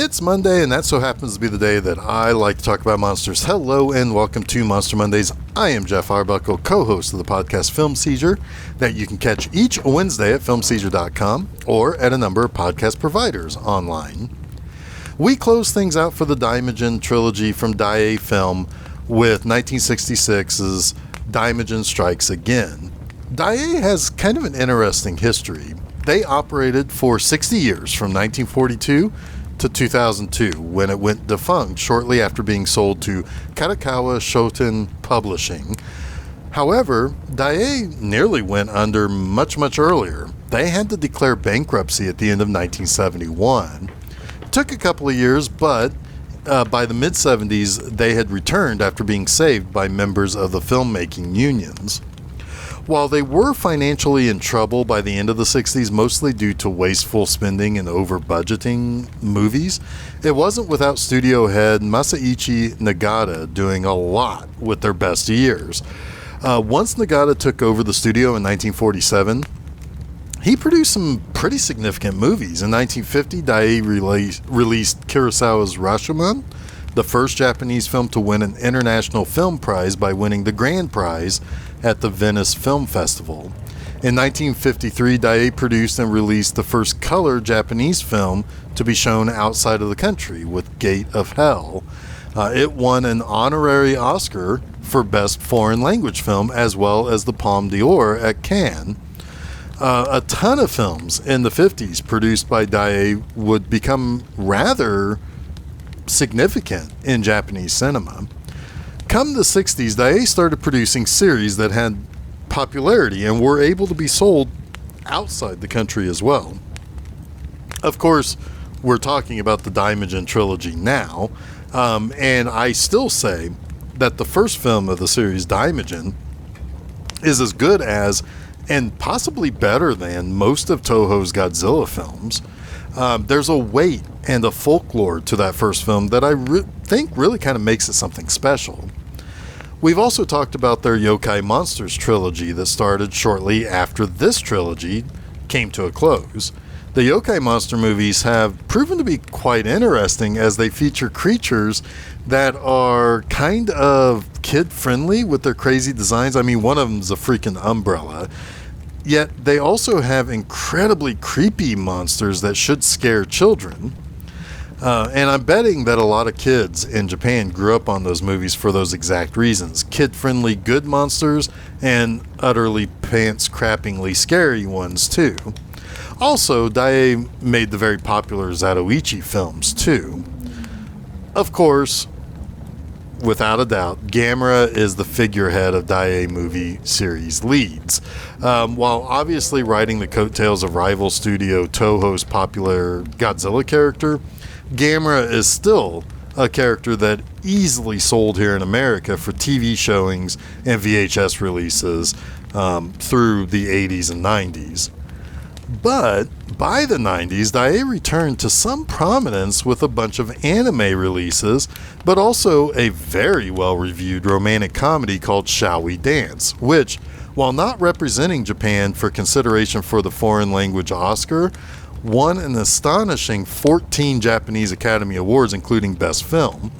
It's Monday, and that so happens to be the day that I like to talk about monsters. Hello, and welcome to Monster Mondays. I am Geoff Arbuckle, co-host of the podcast Film Seizure, that you can catch each Wednesday at filmseizure.com or at a number of podcast providers online. We close things out for the Daimajin trilogy from Daiei Film with 1966's Daimajin Strikes Again. Daiei has kind of an interesting history. They operated for 60 years from 1942 to 2002, when it went defunct shortly after being sold to Kadokawa Shoten Publishing. However, Daiei nearly went under much earlier. They had to declare bankruptcy at the end of 1971. It took a couple of years, but by the mid-70s, they had returned after being saved by members of the filmmaking unions. While they were financially in trouble by the end of the 60s, mostly due to wasteful spending and over-budgeting movies, it wasn't without studio head Masaichi Nagata doing a lot with their best years. Once Nagata took over the studio in 1947, he produced some pretty significant movies. In 1950, Daiei released Kurosawa's Rashomon, the first Japanese film to win an International Film Prize by winning the Grand Prize at the Venice Film Festival. In 1953, Daiei produced and released the first color Japanese film to be shown outside of the country with Gate of Hell. It won an honorary Oscar for Best Foreign Language Film as well as the Palme d'Or at Cannes. A ton of films in the 50s produced by Daiei would become rather significant in Japanese cinema. Come the 60s, Daiei started producing series that had popularity and were able to be sold outside the country as well. Of course, we're talking about the Daimajin trilogy now, and I still say that the first film of the series, Daimajin, is as good as, and possibly better than, most of Toho's Godzilla films. There's a weight and a folklore to that first film that I think really kind of makes it something special. We've also talked about their Yokai Monsters trilogy that started shortly after this trilogy came to a close. The Yokai Monster movies have proven to be quite interesting as they feature creatures that are kind of kid-friendly with their crazy designs. I mean, one of them's a freaking umbrella. Yet they also have incredibly creepy monsters that should scare children. And I'm betting that a lot of kids in Japan grew up on those movies for those exact reasons. Kid-friendly good monsters and utterly pants-crappingly scary ones too. Also, Daiei made the very popular Zatoichi films too. Of course, without a doubt, Gamera is the figurehead of Daiei movie series leads. While obviously riding the coattails of rival studio Toho's popular Godzilla character, Gamera is still a character that easily sold here in America for TV showings and VHS releases through the 80s and 90s. But by the 90s, Daiei returned to some prominence with a bunch of anime releases, but also a very well-reviewed romantic comedy called Shall We Dance, which, while not representing Japan for consideration for the foreign language Oscar, won an astonishing 14 Japanese Academy Awards, including Best Film.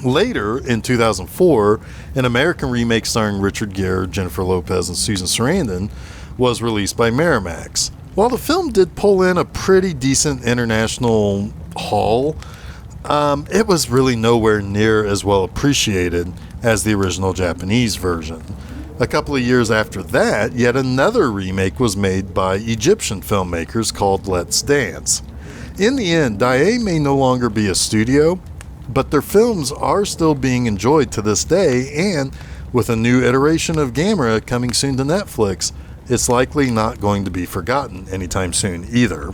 Later, in 2004, an American remake starring Richard Gere, Jennifer Lopez, and Susan Sarandon was released by Miramax. While the film did pull in a pretty decent international haul, it was really nowhere near as well appreciated as the original Japanese version. A couple of years after that, yet another remake was made by Egyptian filmmakers called Let's Dance. In the end, Daiei may no longer be a studio, but their films are still being enjoyed to this day, and with a new iteration of Gamera coming soon to Netflix, it's likely not going to be forgotten anytime soon either.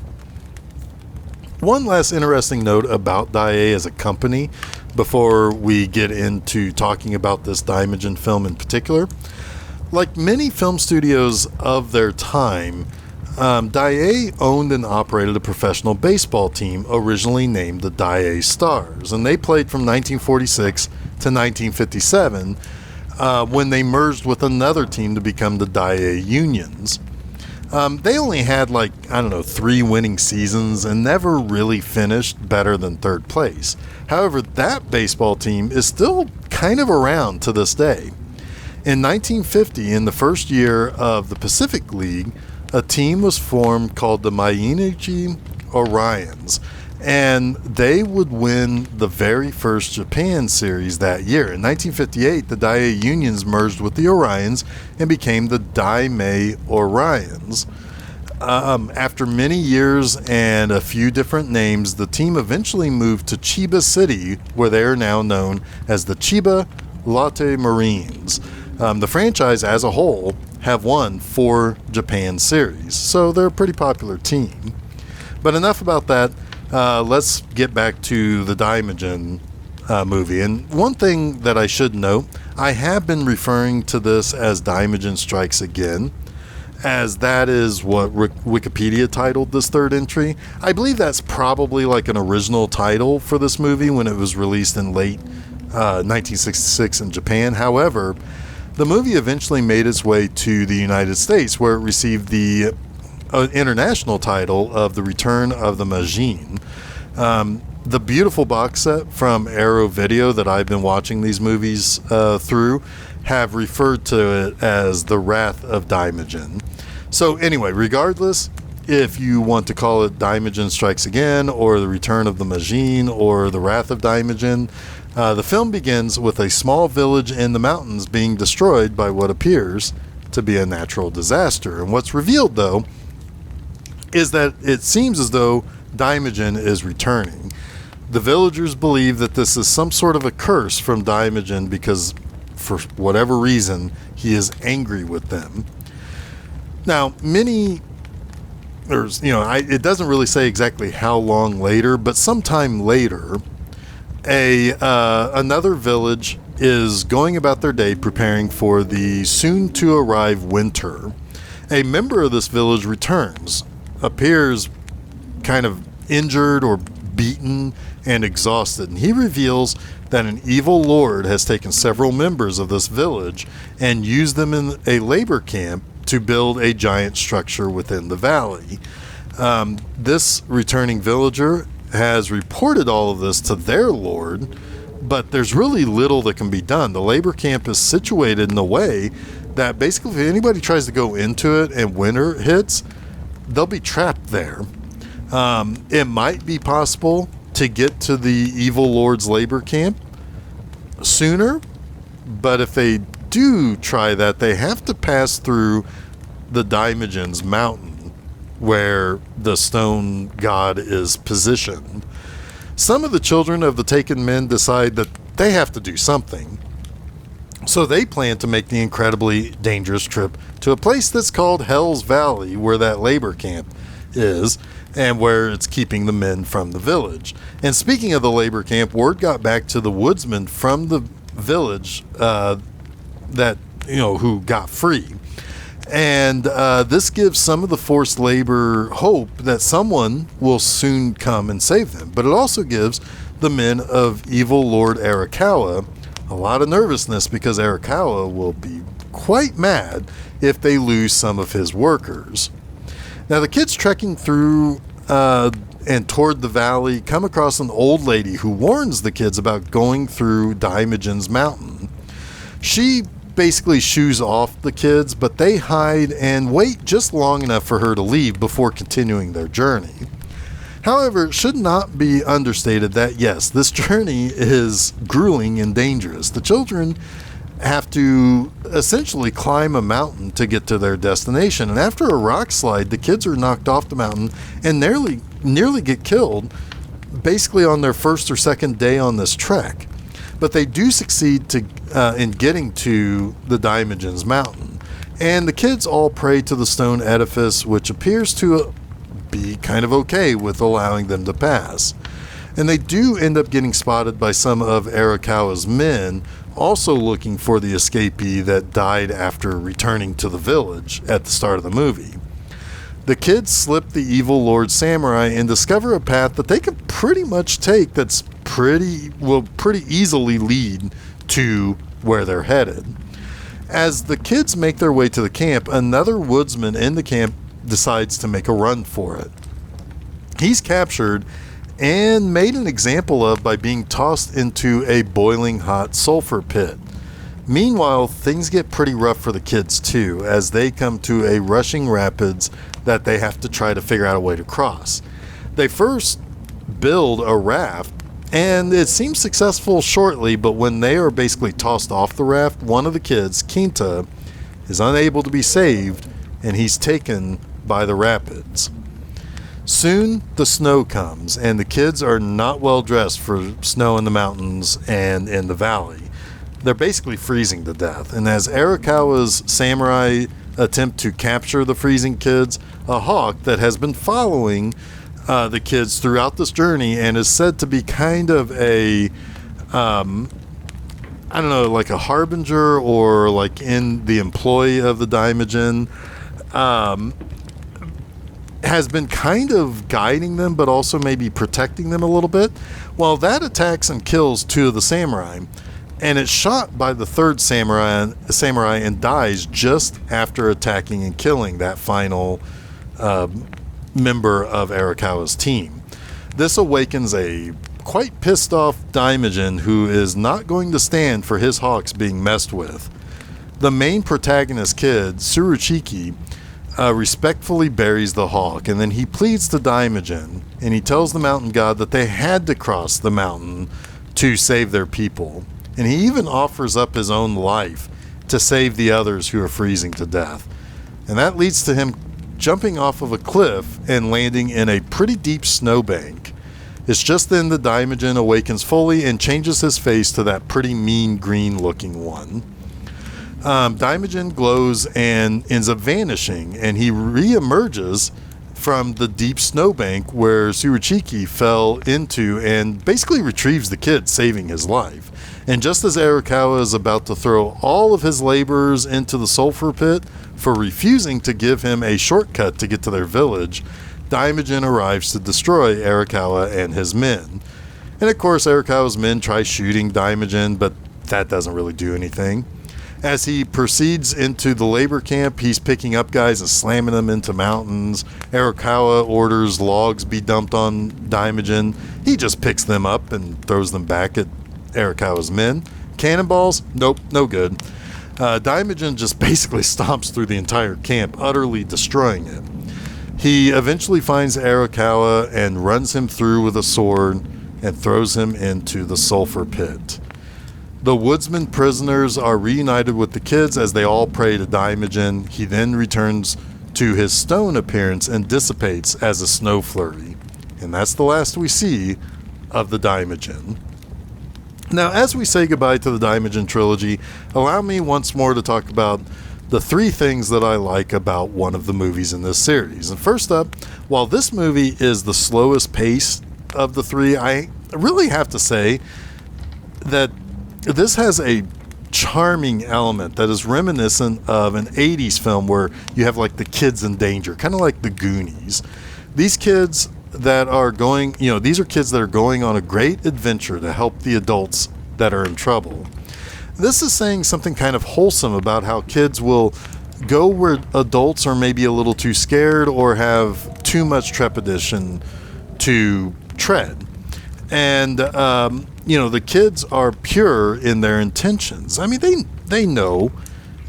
One last interesting note about Daiei as a company before we get into talking about this Daimajin film in particular. Like many film studios of their time, Daiei owned and operated a professional baseball team originally named the Daiei Stars, and they played from 1946 to 1957 when they merged with another team to become the Daiei Unions. They only had 3 winning seasons and never really finished better than third place. However, that baseball team is still kind of around to this day. In 1950, in the first year of the Pacific League, a team was formed called the Daimajin Orions, and they would win the very first Japan series that year. In 1958, the Daiei Unions merged with the Orions and became the Daimei Orions. After many years and a few different names, the team eventually moved to Chiba City, where they are now known as the Chiba Lotte Marines. The franchise as a whole have won 4 Japan series, so they're a pretty popular team. But enough about that. Let's get back to the Daimajin movie. And one thing that I should note, I have been referring to this as Daimajin Strikes Again, as that is what Wikipedia titled this third entry. I believe that's probably an original title for this movie when it was released in late 1966 in Japan. However, the movie eventually made its way to the United States, where it received the international title of The Return of the Majin. The beautiful box set from Arrow Video that I've been watching these movies through have referred to it as The Wrath of Daimajin. So anyway, regardless, if you want to call it Daimajin Strikes Again, or The Return of the Majin, or The Wrath of Daimajin, the film begins with a small village in the mountains being destroyed by what appears to be a natural disaster. And what's revealed, though, is that it seems as though Daimajin is returning. The villagers believe that this is some sort of a curse from Daimajin because, for whatever reason, he is angry with them. Now, it doesn't really say exactly how long later, but sometime later, another village is going about their day preparing for the soon-to-arrive winter. A member of this village returns, appears kind of injured or beaten and exhausted, and he reveals that an evil lord has taken several members of this village and used them in a labor camp to build a giant structure within the valley. This returning villager has reported all of this to their lord, but there's really little that can be done. The labor camp is situated in a way that basically if anybody tries to go into it and winter hits, they'll be trapped there. It might be possible to get to the evil lord's labor camp sooner, but if they do try that, they have to pass through the Daimajin's mountain where the stone god is positioned. Some of the children of the taken men decide that they have to do something, so they plan to make the incredibly dangerous trip to a place that's called Hell's Valley, where that labor camp is and where it's keeping the men from the village. And speaking of the labor camp, word got back to the woodsmen from the village who got free. And this gives some of the forced labor hope that someone will soon come and save them. But it also gives the men of evil Lord Arakawa a lot of nervousness, because Arakawa will be quite mad if they lose some of his workers. Now, the kids trekking through and toward the valley come across an old lady who warns the kids about going through Daimajin's mountain. She basically shoos off the kids, but they hide and wait just long enough for her to leave before continuing their journey. However, it should not be understated that, yes, this journey is grueling and dangerous. The children have to essentially climb a mountain to get to their destination, and after a rock slide, the kids are knocked off the mountain and nearly get killed, basically on their first or second day on this trek. But they do succeed in getting to the Daimajin's mountain, and the kids all pray to the stone edifice, which appears to be kind of okay with allowing them to pass. And they do end up getting spotted by some of Arakawa's men, also looking for the escapee that died after returning to the village at the start of the movie. The kids slip the evil Lord Samurai and discover a path that they can pretty much take that's pretty easily lead to where they're headed. As the kids make their way to the camp, another woodsman in the camp decides to make a run for it. He's captured and made an example of by being tossed into a boiling hot sulfur pit. Meanwhile, things get pretty rough for the kids too, as they come to a rushing rapids that they have to try to figure out a way to cross. They first build a raft, and it seems successful shortly, but when they are basically tossed off the raft, one of the kids, Kinta, is unable to be saved, and he's taken by the rapids. Soon the snow comes, and the kids are not well dressed for snow in the mountains and in the valley. They're basically freezing to death, and as Arakawa's samurai attempt to capture the freezing kids, a hawk that has been following the kids throughout this journey and is said to be kind of a I don't know, like a harbinger or like in the employ of the Daimajin, has been kind of guiding them, but also maybe protecting them a little bit. Well, that attacks and kills two of the samurai, and it's shot by the third samurai and dies just after attacking and killing that final member of Arakawa's team. This awakens a quite pissed off Daimajin who is not going to stand for his hawks being messed with. The main protagonist kid, Tsuruchiki, respectfully buries the hawk, and then he pleads to Daimajin, and he tells the mountain god that they had to cross the mountain to save their people. And he even offers up his own life to save the others who are freezing to death. And that leads to him jumping off of a cliff and landing in a pretty deep snowbank. It's just then the Daimajin awakens fully and changes his face to that pretty mean green looking one. Daimajin glows and ends up vanishing, and he re-emerges from the deep snowbank where Tsuruchiki fell into and basically retrieves the kid, saving his life. And just as Arakawa is about to throw all of his laborers into the sulfur pit for refusing to give him a shortcut to get to their village, Daimajin arrives to destroy Arakawa and his men. And of course, Arakawa's men try shooting Daimajin, but that doesn't really do anything. As he proceeds into the labor camp, he's picking up guys and slamming them into mountains. Arakawa orders logs be dumped on Daimajin. He just picks them up and throws them back at Arakawa's men. Cannonballs? Nope, no good. Daimajin just basically stomps through the entire camp, utterly destroying it. He eventually finds Arakawa and runs him through with a sword and throws him into the sulfur pit. The woodsman prisoners are reunited with the kids as they all pray to Daimajin. He then returns to his stone appearance and dissipates as a snow flurry. And that's the last we see of the Daimajin. Now, as we say goodbye to the Daimajin trilogy, allow me once more to talk about the three things that I like about one of the movies in this series. And first up, while this movie is the slowest pace of the three, I really have to say that this has a charming element that is reminiscent of an 80s film where you have like the kids in danger, kind of like the Goonies. These kids that are going, these are kids that are going on a great adventure to help the adults that are in trouble. This is saying something kind of wholesome about how kids will go where adults are maybe a little too scared or have too much trepidation to tread. And, the kids are pure in their intentions. I mean, they know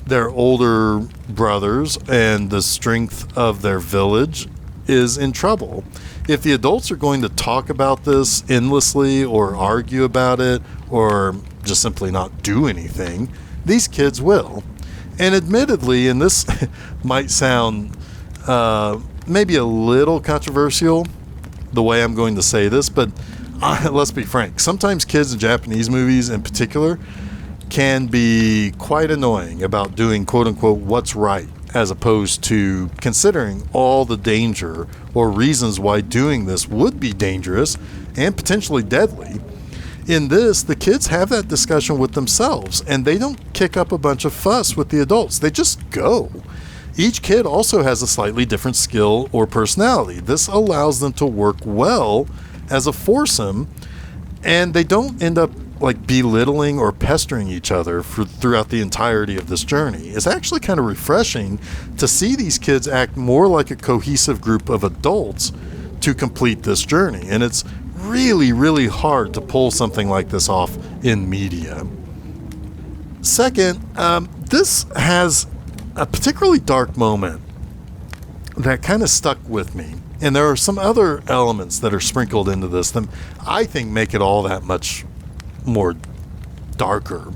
their older brothers and the strength of their village is in trouble. If the adults are going to talk about this endlessly or argue about it or just simply not do anything, these kids will. And admittedly, and this might sound maybe a little controversial the way I'm going to say this, but let's be frank, sometimes kids in Japanese movies in particular can be quite annoying about doing quote-unquote what's right, as opposed to considering all the danger or reasons why doing this would be dangerous and potentially deadly. In this, the kids have that discussion with themselves, and they don't kick up a bunch of fuss with the adults. They just go. Each kid also has a slightly different skill or personality. This allows them to work well as a foursome, and they don't end up like belittling or pestering each other throughout the entirety of this journey. It's actually kind of refreshing to see these kids act more like a cohesive group of adults to complete this journey. And it's really, really hard to pull something like this off in media. Second, this has a particularly dark moment that kind of stuck with me. And there are some other elements that are sprinkled into this that I think make it all that much more darker.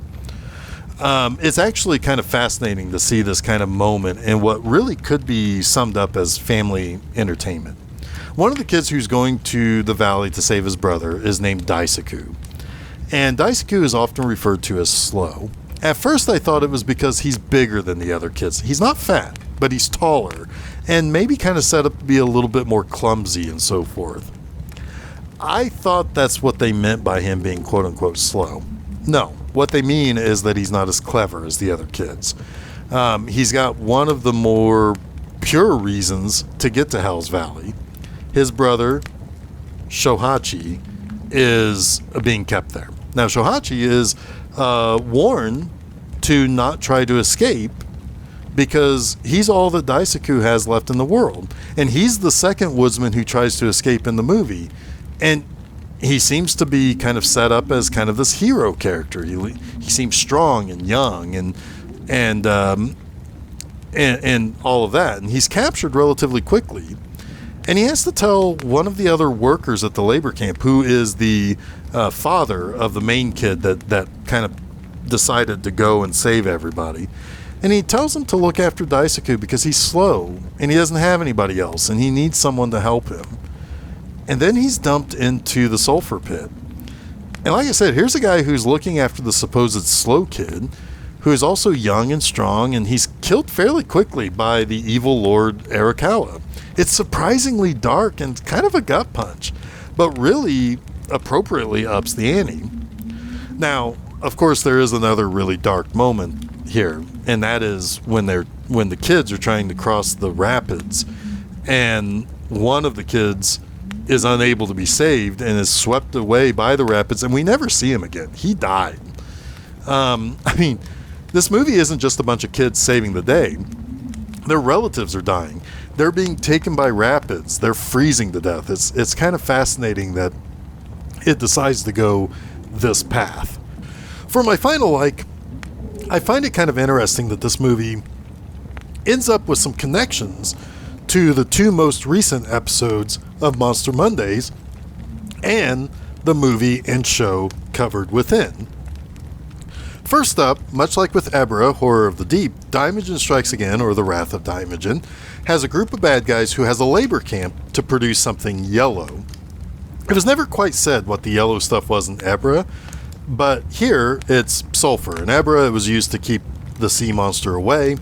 It's actually kind of fascinating to see this kind of moment in what really could be summed up as family entertainment. One of the kids who's going to the valley to save his brother is named Daisaku. And Daisaku is often referred to as slow. At first I thought it was because he's bigger than the other kids. He's not fat, but he's taller and maybe kind of set up to be a little bit more clumsy and so forth. I thought that's what they meant by him being quote-unquote slow. No, what they mean is that he's not as clever as the other kids. He's got one of the more pure reasons to get to Hell's Valley. His brother, Shohachi, is being kept there. Now, Shohachi is warned to not try to escape because he's all that Daisaku has left in the world. And he's the second woodsman who tries to escape in the movie. And he seems to be kind of set up as kind of this hero character. He seems strong and young and all of that. And he's captured relatively quickly. And he has to tell one of the other workers at the labor camp, who is the father of the main kid that kind of decided to go and save everybody. And he tells him to look after Daisaku because he's slow and he doesn't have anybody else and he needs someone to help him. And then he's dumped into the sulfur pit. And like I said, here's a guy who's looking after the supposed slow kid, who is also young and strong, and he's killed fairly quickly by the evil Lord Arakawa. It's surprisingly dark and kind of a gut punch, but really appropriately ups the ante. Now, of course, there is another really dark moment here, and that is when the kids are trying to cross the rapids, and one of the kids is unable to be saved and is swept away by the rapids, and we never see him again. He died. I mean, this movie isn't just a bunch of kids saving the day. Their relatives are dying. They're being taken by rapids. They're freezing to death. It's kind of fascinating that it decides to go this path. For my final like, I find it kind of interesting that this movie ends up with some connections to the two most recent episodes of Monster Mondays and the movie and show covered within. First up, much like with Ebra, Horror of the Deep, Daimajin Strikes Again, or the Wrath of Daimajin, has a group of bad guys who has a labor camp to produce something yellow. It was never quite said what the yellow stuff was in Ebra, but here it's sulfur. In Ebra, it was used to keep the sea monster away.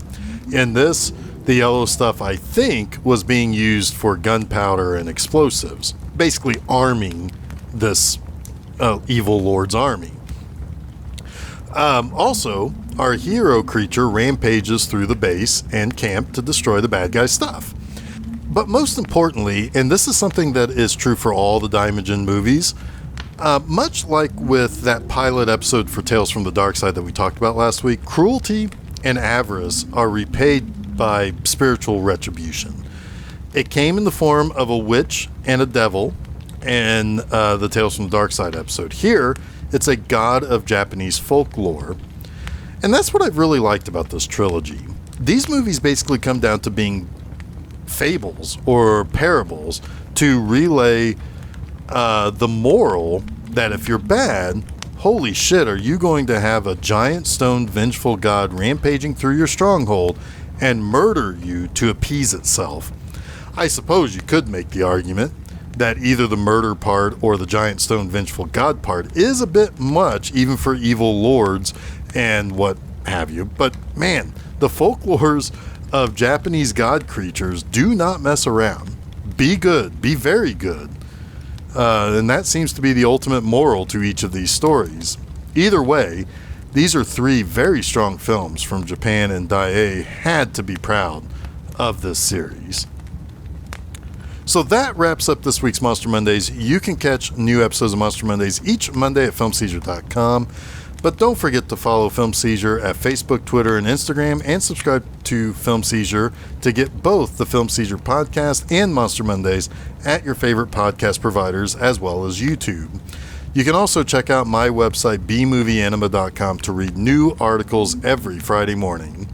In this, the yellow stuff, I think, was being used for gunpowder and explosives, basically arming this evil lord's army. Also, our hero creature rampages through the base and camp to destroy the bad guy's stuff. But most importantly, and this is something that is true for all the Daimajin movies, much like with that pilot episode for Tales from the Dark Side that we talked about last week, cruelty and avarice are repaid by spiritual retribution. It came in the form of a witch and a devil in the Tales from the Dark Side episode. Here, it's a god of Japanese folklore. And that's what I've really liked about this trilogy. These movies basically come down to being fables or parables to relay the moral that if you're bad, holy shit, are you going to have a giant stone vengeful god rampaging through your stronghold and murder you to appease itself. I suppose you could make the argument that either the murder part or the giant stone vengeful god part is a bit much, even for evil lords and what have you. But man, the folklores of Japanese god creatures do not mess around. Be good, be very good. And that seems to be the ultimate moral to each of these stories. Either way, these are three very strong films from Japan, and Daiei had to be proud of this series. So that wraps up this week's Monster Mondays. You can catch new episodes of Monster Mondays each Monday at filmseizure.com. But don't forget to follow Film Seizure at Facebook, Twitter, and Instagram, and subscribe to Film Seizure to get both the Film Seizure podcast and Monster Mondays at your favorite podcast providers, as well as YouTube. You can also check out my website, bmovieanima.com, to read new articles every Friday morning.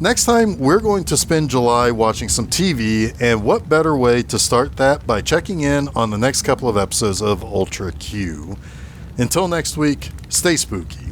Next time, we're going to spend July watching some TV, and what better way to start that by checking in on the next couple of episodes of Ultra Q. Until next week, stay spooky.